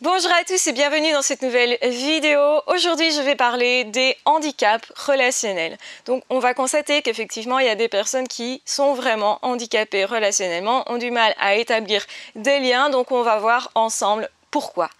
Bonjour à tous et bienvenue dans cette nouvelle vidéo. Aujourd'hui, je vais parler des handicaps relationnels. Donc, on va constater qu'effectivement, il y a des personnes qui sont vraiment handicapées relationnellement, ont du mal à établir des liens. Donc, on va voir ensemble pourquoi.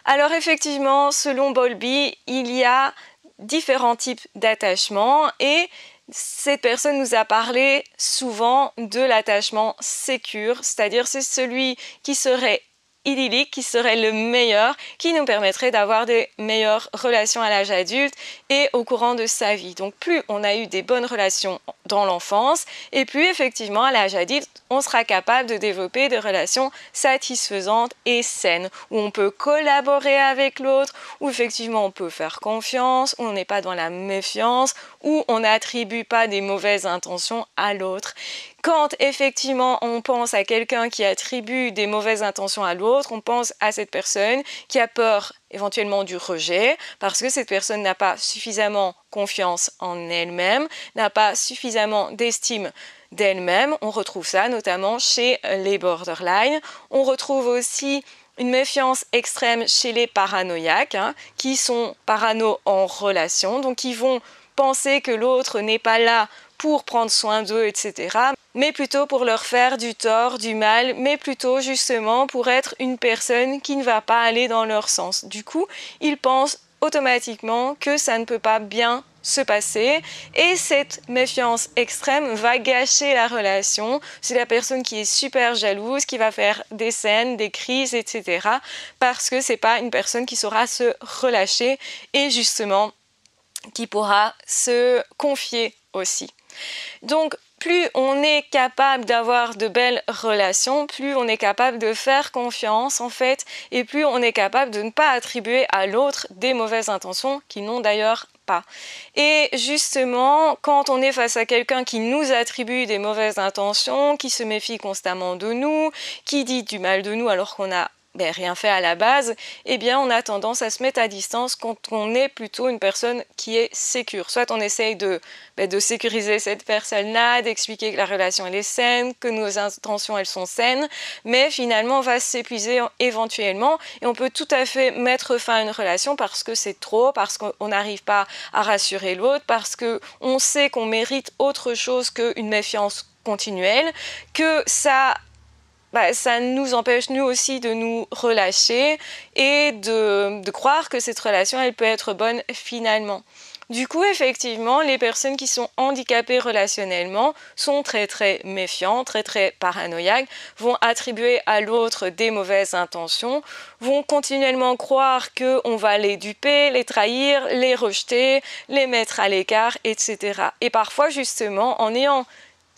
Alors, effectivement, selon Bowlby, il y a différents types d'attachements et cette personne nous a parlé souvent de l'attachement sécure, c'est-à-dire c'est celui qui serait idyllique, qui serait le meilleur, qui nous permettrait d'avoir des meilleures relations à l'âge adulte et au courant de sa vie. Donc plus on a eu des bonnes relations dans l'enfance et plus effectivement à l'âge adulte, on sera capable de développer des relations satisfaisantes et saines, où on peut collaborer avec l'autre, où effectivement on peut faire confiance, où on n'est pas dans la méfiance, où on n'attribue pas des mauvaises intentions à l'autre. Quand effectivement on pense à quelqu'un qui attribue des mauvaises intentions à l'autre, on pense à cette personne qui a peur éventuellement du rejet parce que cette personne n'a pas suffisamment confiance en elle-même, n'a pas suffisamment d'estime d'elle-même. On retrouve ça notamment chez les borderline. On retrouve aussi une méfiance extrême chez les paranoïaques, qui sont parano en relation, donc qui vont penser que l'autre n'est pas là pour prendre soin d'eux, etc., mais plutôt pour leur faire du tort, du mal, mais plutôt justement pour être une personne qui ne va pas aller dans leur sens. Du coup, ils pensent automatiquement que ça ne peut pas bien se passer et cette méfiance extrême va gâcher la relation. C'est la personne qui est super jalouse, qui va faire des scènes, des crises, etc., parce que c'est pas une personne qui saura se relâcher et justement qui pourra se confier aussi. Donc, plus on est capable d'avoir de belles relations, plus on est capable de faire confiance en fait, et plus on est capable de ne pas attribuer à l'autre des mauvaises intentions qu'ils n'ont d'ailleurs pas. Et justement, quand on est face à quelqu'un qui nous attribue des mauvaises intentions, qui se méfie constamment de nous, qui dit du mal de nous alors qu'on a rien fait à la base, eh bien on a tendance à se mettre à distance quand on est plutôt une personne qui est sécure. Soit on essaye de sécuriser cette personne-là, d'expliquer que la relation elle est saine, que nos intentions elles sont saines, mais finalement on va s'épuiser éventuellement et on peut tout à fait mettre fin à une relation parce que c'est trop, parce qu'on n'arrive pas à rassurer l'autre, parce qu'on sait qu'on mérite autre chose qu'une méfiance continuelle, que ça nous empêche nous aussi de nous relâcher et de croire que cette relation elle peut être bonne finalement. Du coup, effectivement, les personnes qui sont handicapées relationnellement sont très très méfiants, très très paranoïaques, vont attribuer à l'autre des mauvaises intentions, vont continuellement croire qu'on va les duper, les trahir, les rejeter, les mettre à l'écart, etc. Et parfois, justement, en ayant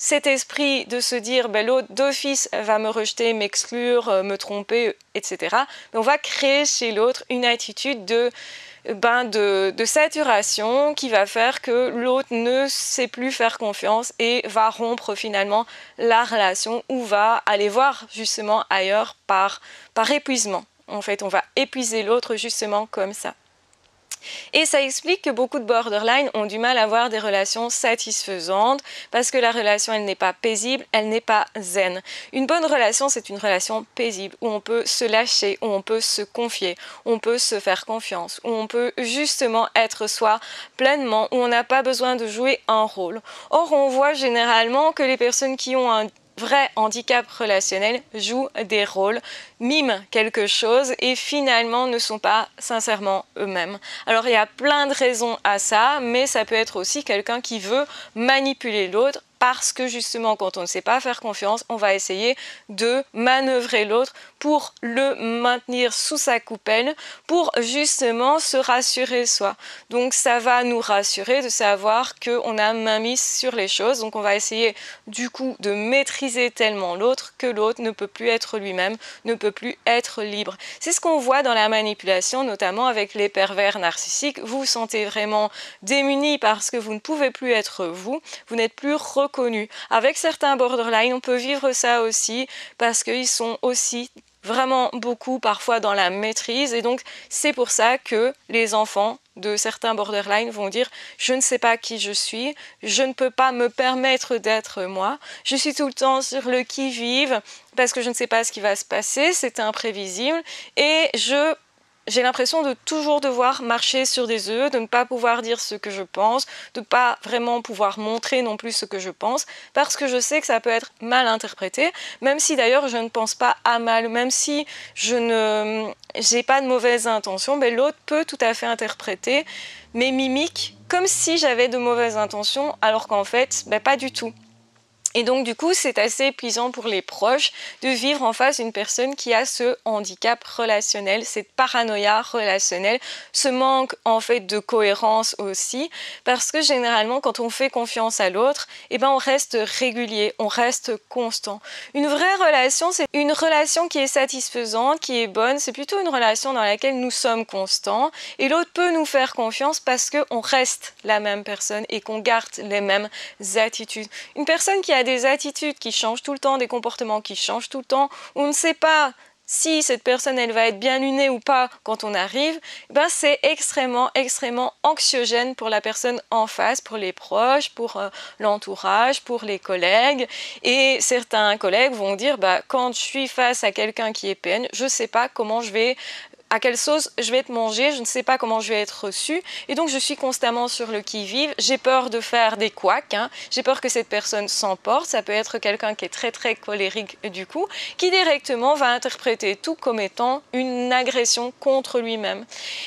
cet esprit de se dire l'autre d'office va me rejeter, m'exclure, me tromper, etc. On va créer chez l'autre une attitude de saturation qui va faire que l'autre ne sait plus faire confiance et va rompre finalement la relation ou va aller voir justement ailleurs par épuisement. En fait, on va épuiser l'autre justement comme ça. Et ça explique que beaucoup de borderline ont du mal à avoir des relations satisfaisantes parce que la relation elle n'est pas paisible, elle n'est pas zen. Une bonne relation c'est une relation paisible où on peut se lâcher, où on peut se confier, où on peut se faire confiance, où on peut justement être soi pleinement, où on n'a pas besoin de jouer un rôle. Or on voit généralement que les personnes qui ont un vrai handicap relationnel jouent des rôles, miment quelque chose et finalement ne sont pas sincèrement eux-mêmes. Alors il y a plein de raisons à ça, mais ça peut être aussi quelqu'un qui veut manipuler l'autre parce que justement quand on ne sait pas faire confiance, on va essayer de manœuvrer l'autre pour le maintenir sous sa coupelle, pour justement se rassurer soi. Donc ça va nous rassurer de savoir qu'on a main mise sur les choses, donc on va essayer du coup de maîtriser tellement l'autre que l'autre ne peut plus être lui-même, ne peut plus être libre. C'est ce qu'on voit dans la manipulation, notamment avec les pervers narcissiques. Vous vous sentez vraiment démunis parce que vous ne pouvez plus être vous, vous n'êtes plus reconnu. Avec certains borderline, on peut vivre ça aussi parce qu'ils sont aussi vraiment beaucoup parfois dans la maîtrise et donc c'est pour ça que les enfants de certains borderline vont dire je ne sais pas qui je suis, je ne peux pas me permettre d'être moi, je suis tout le temps sur le qui-vive parce que je ne sais pas ce qui va se passer, c'est imprévisible et je j'ai l'impression de toujours devoir marcher sur des œufs, de ne pas pouvoir dire ce que je pense, de ne pas vraiment pouvoir montrer non plus ce que je pense, parce que je sais que ça peut être mal interprété, même si d'ailleurs je ne pense pas à mal, même si je n'ai pas de mauvaises intentions, mais l'autre peut tout à fait interpréter mes mimiques comme si j'avais de mauvaises intentions, alors qu'en fait, pas du tout. Et donc du coup, c'est assez épuisant pour les proches de vivre en face d'une personne qui a ce handicap relationnel, cette paranoïa relationnelle, ce manque en fait de cohérence aussi, parce que généralement quand on fait confiance à l'autre, on reste régulier, on reste constant. Une vraie relation, c'est une relation qui est satisfaisante, qui est bonne, c'est plutôt une relation dans laquelle nous sommes constants et l'autre peut nous faire confiance parce qu'on reste la même personne et qu'on garde les mêmes attitudes. Une personne qui a des attitudes qui changent tout le temps, des comportements qui changent tout le temps, où on ne sait pas si cette personne elle va être bien lunée ou pas quand on arrive, c'est extrêmement anxiogène pour la personne en face, pour les proches, pour l'entourage, pour les collègues. Et certains collègues vont dire quand je suis face à quelqu'un qui est PN, je ne sais pas comment je vais à quelle sauce je vais être mangée, je ne sais pas comment je vais être reçue et donc je suis constamment sur le qui-vive, j'ai peur de faire des couacs, j'ai peur que cette personne s'emporte, ça peut être quelqu'un qui est très colérique du coup, qui directement va interpréter tout comme étant une agression contre lui-même.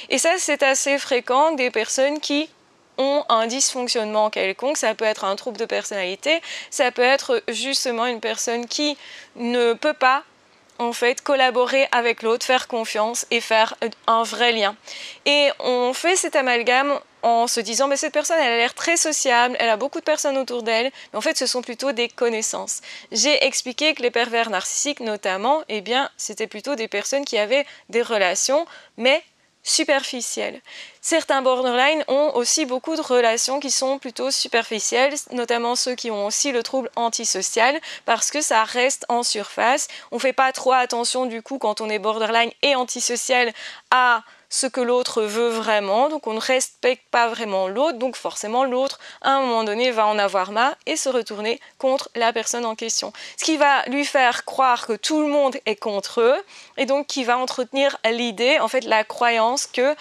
Et ça c'est assez fréquent des personnes qui ont un dysfonctionnement quelconque, ça peut être un trouble de personnalité, ça peut être justement une personne qui ne peut pas en fait, collaborer avec l'autre, faire confiance et faire un vrai lien. Et on fait cet amalgame en se disant cette personne elle a l'air très sociable, elle a beaucoup de personnes autour d'elle, mais en fait ce sont plutôt des connaissances. J'ai expliqué que les pervers narcissiques notamment, c'était plutôt des personnes qui avaient des relations, mais superficielles. Certains borderline ont aussi beaucoup de relations qui sont plutôt superficielles, notamment ceux qui ont aussi le trouble antisocial, parce que ça reste en surface. On ne fait pas trop attention du coup quand on est borderline et antisocial à ce que l'autre veut vraiment, donc on ne respecte pas vraiment l'autre, donc forcément l'autre à un moment donné va en avoir marre et se retourner contre la personne en question. Ce qui va lui faire croire que tout le monde est contre eux et donc qui va entretenir l'idée, en fait la croyance que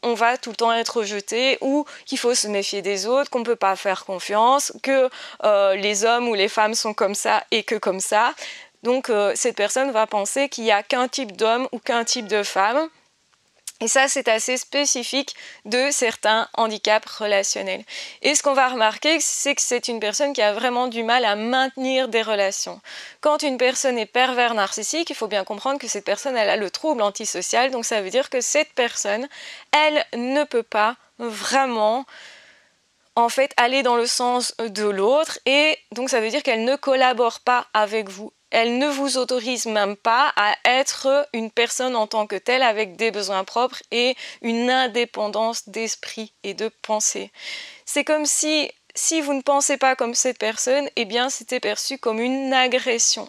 on va tout le temps être rejeté ou qu'il faut se méfier des autres, qu'on ne peut pas faire confiance, que les hommes ou les femmes sont comme ça et que comme ça. Donc cette personne va penser qu'il n'y a qu'un type d'homme ou qu'un type de femme. Et ça, c'est assez spécifique de certains handicaps relationnels. Et ce qu'on va remarquer, c'est que c'est une personne qui a vraiment du mal à maintenir des relations. Quand une personne est pervers narcissique, il faut bien comprendre que cette personne, elle a le trouble antisocial. Donc ça veut dire que cette personne, elle ne peut pas vraiment en fait aller dans le sens de l'autre. Et donc ça veut dire qu'elle ne collabore pas avec vous. Elle ne vous autorise même pas à être une personne en tant que telle avec des besoins propres et une indépendance d'esprit et de pensée. C'est comme si vous ne pensez pas comme cette personne, c'était perçu comme une agression.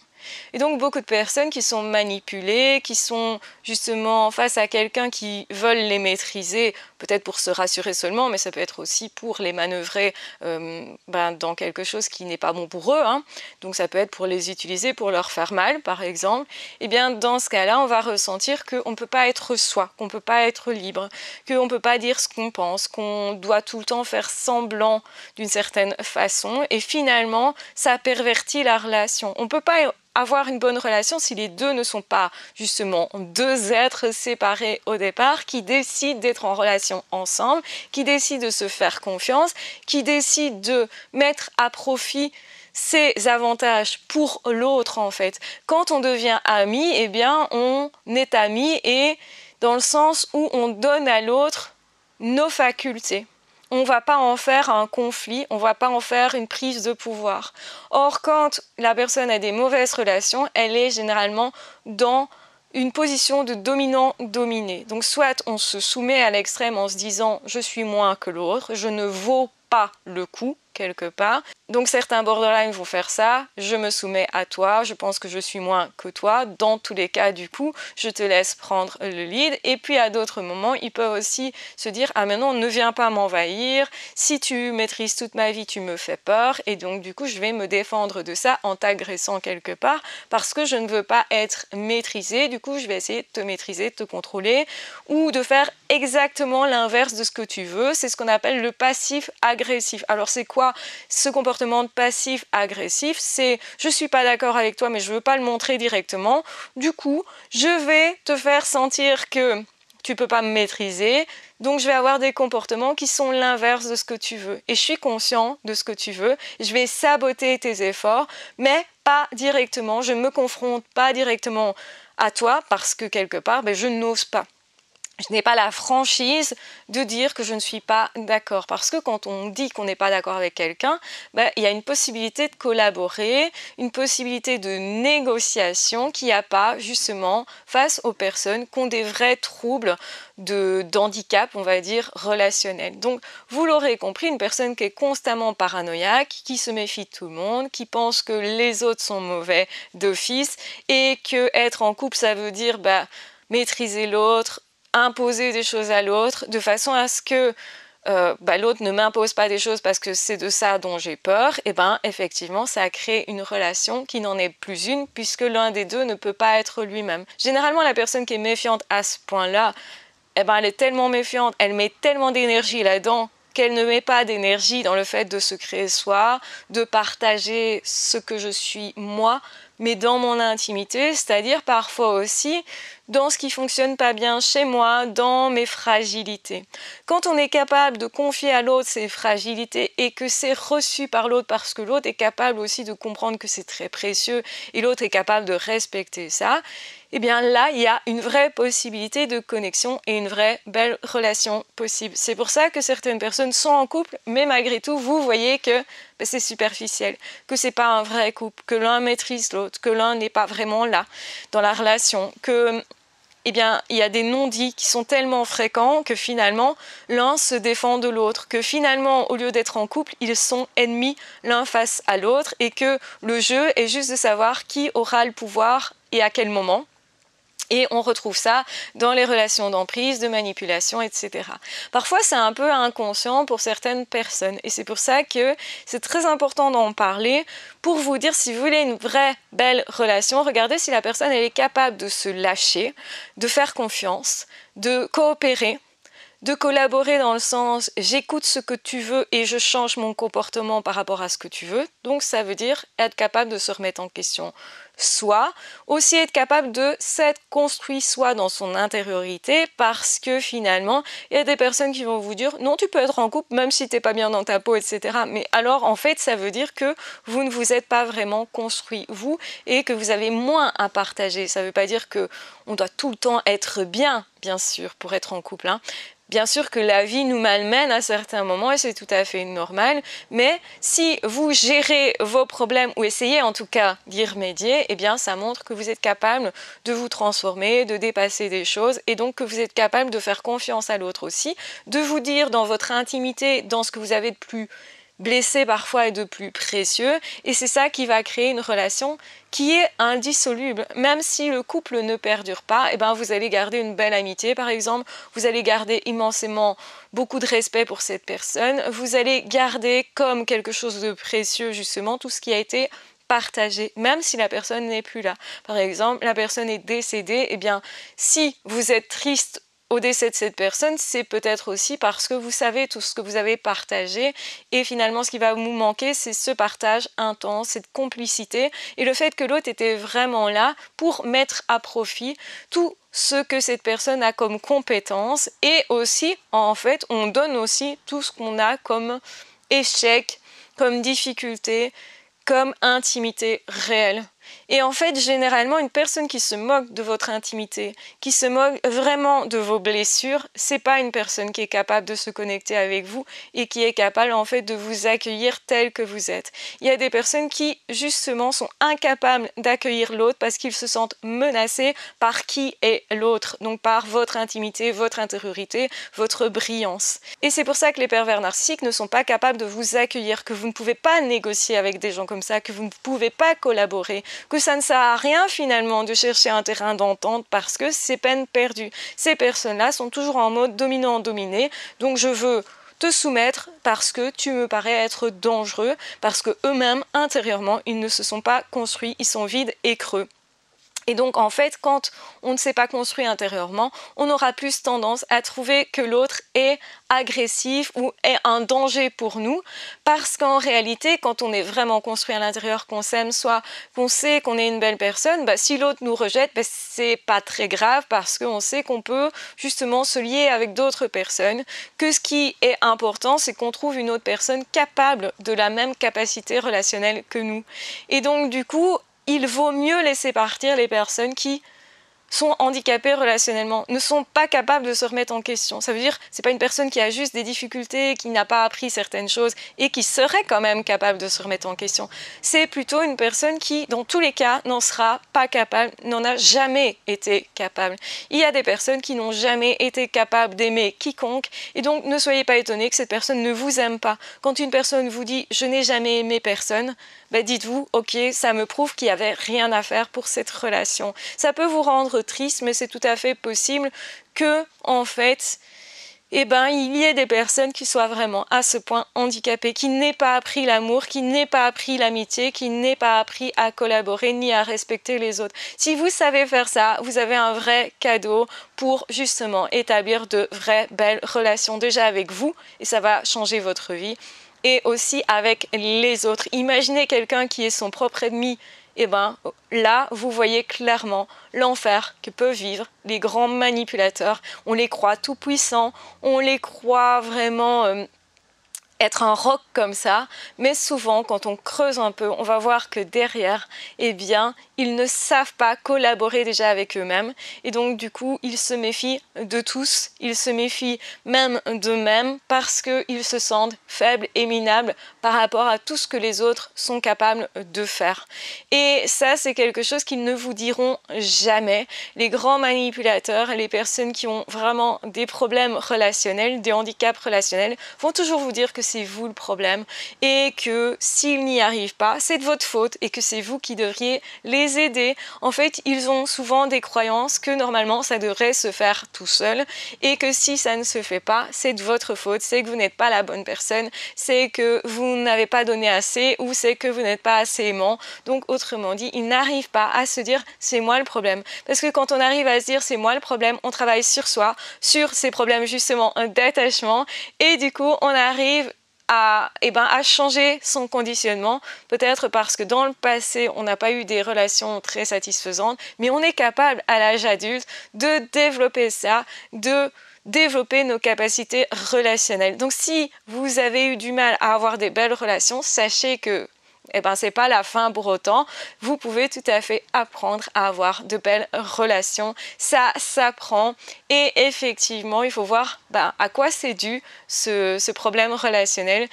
Et donc beaucoup de personnes qui sont manipulées, qui sont justement face à quelqu'un qui veulent les maîtriser, peut-être pour se rassurer seulement, mais ça peut être aussi pour les manœuvrer dans quelque chose qui n'est pas bon pour eux. Donc ça peut être pour les utiliser, pour leur faire mal, par exemple. Dans ce cas-là, on va ressentir qu'on ne peut pas être soi, qu'on ne peut pas être libre, qu'on ne peut pas dire ce qu'on pense, qu'on doit tout le temps faire semblant d'une certaine façon. Et finalement, ça pervertit la relation. On ne peut pas avoir une bonne relation si les deux ne sont pas justement deux êtres séparés au départ qui décident d'être en relation ensemble, qui décident de se faire confiance, qui décident de mettre à profit ses avantages pour l'autre en fait. Quand on devient ami, on est ami et dans le sens où on donne à l'autre nos facultés. On ne va pas en faire un conflit, on ne va pas en faire une prise de pouvoir. Or, quand la personne a des mauvaises relations, elle est généralement dans une position de dominant-dominé. Donc soit on se soumet à l'extrême en se disant « je suis moins que l'autre, je ne vaux pas le coup », quelque part. Donc certains borderline vont faire ça, je me soumets à toi, je pense que je suis moins que toi, dans tous les cas du coup, je te laisse prendre le lead. Et puis à d'autres moments, ils peuvent aussi se dire, ah mais non, ne viens pas m'envahir, si tu maîtrises toute ma vie, tu me fais peur, et donc du coup je vais me défendre de ça en t'agressant quelque part, parce que je ne veux pas être maîtrisée, du coup je vais essayer de te maîtriser, de te contrôler, ou de faire exactement l'inverse de ce que tu veux. C'est ce qu'on appelle le passif agressif. Alors c'est quoi ce comportement de passif agressif? C'est je suis pas d'accord avec toi mais je veux pas le montrer directement, du coup je vais te faire sentir que tu peux pas me maîtriser, donc je vais avoir des comportements qui sont l'inverse de ce que tu veux, et je suis conscient de ce que tu veux, je vais saboter tes efforts, mais pas directement, je ne me confronte pas directement à toi parce que quelque part je n'ose pas. Je n'ai pas la franchise de dire que je ne suis pas d'accord. Parce que quand on dit qu'on n'est pas d'accord avec quelqu'un, il y a une possibilité de collaborer, une possibilité de négociation qu'il n'y a pas justement face aux personnes qui ont des vrais troubles d'handicap, on va dire, relationnel. Donc, vous l'aurez compris, une personne qui est constamment paranoïaque, qui se méfie de tout le monde, qui pense que les autres sont mauvais d'office et que être en couple, ça veut dire maîtriser l'autre, imposer des choses à l'autre de façon à ce que l'autre ne m'impose pas des choses parce que c'est de ça dont j'ai peur, et effectivement ça crée une relation qui n'en est plus une puisque l'un des deux ne peut pas être lui-même. Généralement la personne qui est méfiante à ce point-là, elle est tellement méfiante, elle met tellement d'énergie là-dedans qu'elle ne met pas d'énergie dans le fait de se créer soi, de partager ce que je suis moi, mais dans mon intimité, c'est-à-dire parfois aussi dans ce qui fonctionne pas bien chez moi, dans mes fragilités. Quand on est capable de confier à l'autre ses fragilités et que c'est reçu par l'autre parce que l'autre est capable aussi de comprendre que c'est très précieux et l'autre est capable de respecter ça, eh bien là, il y a une vraie possibilité de connexion et une vraie belle relation possible. C'est pour ça que certaines personnes sont en couple, mais malgré tout, vous voyez que c'est superficiel, que c'est pas un vrai couple, que l'un maîtrise l'autre, que l'un n'est pas vraiment là dans la relation, que il y a des non-dits qui sont tellement fréquents que finalement, l'un se défend de l'autre, que finalement, au lieu d'être en couple, ils sont ennemis l'un face à l'autre et que le jeu est juste de savoir qui aura le pouvoir et à quel moment. Et on retrouve ça dans les relations d'emprise, de manipulation, etc. Parfois, c'est un peu inconscient pour certaines personnes. Et c'est pour ça que c'est très important d'en parler pour vous dire, si vous voulez une vraie belle relation, regardez si la personne elle est capable de se lâcher, de faire confiance, de coopérer, de collaborer dans le sens j'écoute ce que tu veux et je change mon comportement par rapport à ce que tu veux. Donc ça veut dire être capable de se remettre en question soi, aussi être capable de s'être construit soi dans son intériorité, parce que finalement il y a des personnes qui vont vous dire non, tu peux être en couple même si t'es pas bien dans ta peau, etc. Mais alors en fait ça veut dire que vous ne vous êtes pas vraiment construit vous et que vous avez moins à partager. Ça veut pas dire que on doit tout le temps être bien sûr pour être en couple, hein. Bien sûr que la vie nous malmène à certains moments et c'est tout à fait normal, mais si vous gérez vos problèmes ou essayez en tout cas d'y remédier, eh bien ça montre que vous êtes capable de vous transformer, de dépasser des choses et donc que vous êtes capable de faire confiance à l'autre aussi, de vous dire dans votre intimité, dans ce que vous avez de plus blessé parfois et de plus précieux, et c'est ça qui va créer une relation qui est indissoluble. Même si le couple ne perdure pas, vous allez garder une belle amitié par exemple, vous allez garder immensément beaucoup de respect pour cette personne, vous allez garder comme quelque chose de précieux justement tout ce qui a été partagé, même si la personne n'est plus là. Par exemple, la personne est décédée, si vous êtes triste au décès de cette personne, c'est peut-être aussi parce que vous savez tout ce que vous avez partagé et finalement ce qui va vous manquer, c'est ce partage intense, cette complicité et le fait que l'autre était vraiment là pour mettre à profit tout ce que cette personne a comme compétence et aussi, en fait, on donne aussi tout ce qu'on a comme échec, comme difficulté, comme intimité réelle. Et en fait, généralement, une personne qui se moque de votre intimité, qui se moque vraiment de vos blessures, c'est pas une personne qui est capable de se connecter avec vous et qui est capable en fait de vous accueillir tel que vous êtes. Il y a des personnes qui justement sont incapables d'accueillir l'autre parce qu'ils se sentent menacés par qui est l'autre, donc par votre intimité, votre intériorité, votre brillance. Et c'est pour ça que les pervers narcissiques ne sont pas capables de vous accueillir, que vous ne pouvez pas négocier avec des gens comme ça, que vous ne pouvez pas collaborer, que ça ne sert à rien finalement de chercher un terrain d'entente parce que c'est peine perdue. Ces personnes-là sont toujours en mode dominant-dominé, donc je veux te soumettre parce que tu me parais être dangereux, parce que eux-mêmes, intérieurement, ils ne se sont pas construits, ils sont vides et creux. Et donc en fait, quand on ne s'est pas construit intérieurement, on aura plus tendance à trouver que l'autre est agressif ou est un danger pour nous, parce qu'en réalité, quand on est vraiment construit à l'intérieur, qu'on s'aime, soit qu'on sait qu'on est une belle personne, si l'autre nous rejette, c'est pas très grave parce qu'on sait qu'on peut justement se lier avec d'autres personnes, que ce qui est important, c'est qu'on trouve une autre personne capable de la même capacité relationnelle que nous. Et donc du coup, il vaut mieux laisser partir les personnes qui sont handicapées relationnellement, ne sont pas capables de se remettre en question. Ça veut dire, c'est pas une personne qui a juste des difficultés, qui n'a pas appris certaines choses et qui serait quand même capable de se remettre en question. C'est plutôt une personne qui, dans tous les cas, n'en sera pas capable, n'en a jamais été capable. Il y a des personnes qui n'ont jamais été capables d'aimer quiconque et donc ne soyez pas étonnés que cette personne ne vous aime pas. Quand une personne vous dit « je n'ai jamais aimé personne », dites-vous, ok, ça me prouve qu'il n'y avait rien à faire pour cette relation. Ça peut vous rendre triste, mais c'est tout à fait possible que, en fait, il y ait des personnes qui soient vraiment à ce point handicapées, qui n'aient pas appris l'amour, qui n'aient pas appris l'amitié, qui n'aient pas appris à collaborer ni à respecter les autres. Si vous savez faire ça, vous avez un vrai cadeau pour justement établir de vraies belles relations déjà avec vous, et ça va changer votre vie. Et aussi avec les autres. Imaginez quelqu'un qui est son propre ennemi. Là, vous voyez clairement l'enfer que peuvent vivre les grands manipulateurs. On les croit tout puissants, on les croit vraiment être un roc comme ça, mais souvent quand on creuse un peu, on va voir que derrière, ils ne savent pas collaborer déjà avec eux-mêmes et donc du coup, ils se méfient de tous, ils se méfient même d'eux-mêmes parce qu'ils se sentent faibles et minables par rapport à tout ce que les autres sont capables de faire. Et ça, c'est quelque chose qu'ils ne vous diront jamais. Les grands manipulateurs, les personnes qui ont vraiment des problèmes relationnels, des handicaps relationnels, vont toujours vous dire que c'est vous le problème et que s'ils n'y arrivent pas, c'est de votre faute et que c'est vous qui devriez les aider. En fait, ils ont souvent des croyances que normalement ça devrait se faire tout seul et que si ça ne se fait pas, c'est de votre faute, c'est que vous n'êtes pas la bonne personne, c'est que vous n'avez pas donné assez ou c'est que vous n'êtes pas assez aimant. Donc autrement dit, ils n'arrivent pas à se dire c'est moi le problème. Parce que quand on arrive à se dire c'est moi le problème, on travaille sur soi, sur ces problèmes justement d'attachement et du coup on arrive à changer son conditionnement, peut-être parce que dans le passé, on n'a pas eu des relations très satisfaisantes, mais on est capable à l'âge adulte de développer ça, de développer nos capacités relationnelles. Donc si vous avez eu du mal à avoir des belles relations, sachez que c'est pas la fin pour autant. Vous pouvez tout à fait apprendre à avoir de belles relations. Ça s'apprend. Et effectivement, il faut voir à quoi c'est dû ce problème relationnel.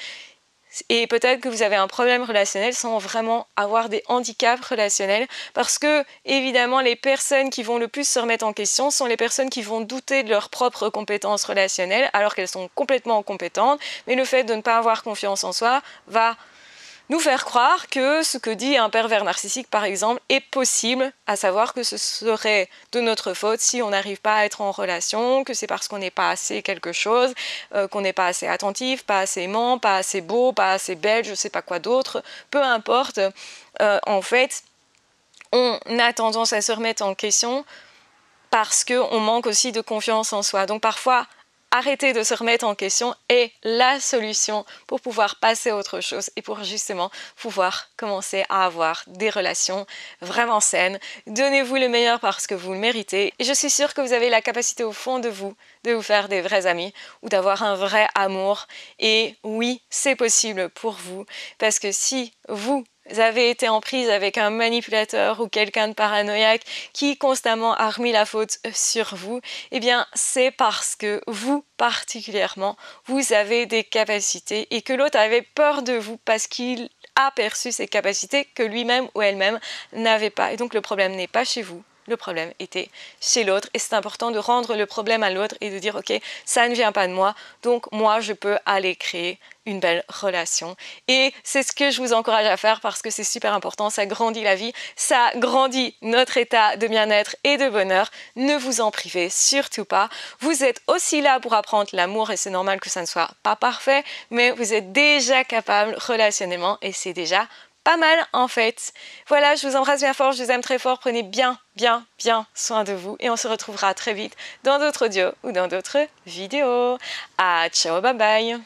Et peut-être que vous avez un problème relationnel sans vraiment avoir des handicaps relationnels parce que, évidemment, les personnes qui vont le plus se remettre en question sont les personnes qui vont douter de leurs propres compétences relationnelles alors qu'elles sont complètement compétentes. Mais le fait de ne pas avoir confiance en soi va nous faire croire que ce que dit un pervers narcissique, par exemple, est possible, à savoir que ce serait de notre faute si on n'arrive pas à être en relation, que c'est parce qu'on n'est pas assez quelque chose, qu'on n'est pas assez attentif, pas assez aimant, pas assez beau, pas assez belle, je ne sais pas quoi d'autre, peu importe. En fait, on a tendance à se remettre en question parce qu'on manque aussi de confiance en soi. Donc parfois, arrêter de se remettre en question est la solution pour pouvoir passer à autre chose et pour justement pouvoir commencer à avoir des relations vraiment saines. Donnez-vous le meilleur parce que vous le méritez et je suis sûre que vous avez la capacité au fond de vous faire des vrais amis ou d'avoir un vrai amour et oui, c'est possible pour vous parce que si vous vous avez été en prise avec un manipulateur ou quelqu'un de paranoïaque qui constamment a remis la faute sur vous, eh bien c'est parce que vous particulièrement, vous avez des capacités et que l'autre avait peur de vous parce qu'il a perçu ces capacités que lui-même ou elle-même n'avait pas. Et donc le problème n'est pas chez vous. Le problème était chez l'autre et c'est important de rendre le problème à l'autre et de dire ok, ça ne vient pas de moi, donc moi je peux aller créer une belle relation. Et c'est ce que je vous encourage à faire parce que c'est super important, ça grandit la vie, ça grandit notre état de bien-être et de bonheur. Ne vous en privez surtout pas. Vous êtes aussi là pour apprendre l'amour et c'est normal que ça ne soit pas parfait, mais vous êtes déjà capable relationnellement et c'est déjà pas mal en fait. Voilà, je vous embrasse bien fort, je vous aime très fort, prenez bien soin de vous et on se retrouvera très vite dans d'autres audios ou dans d'autres vidéos. Ah, ciao, bye bye.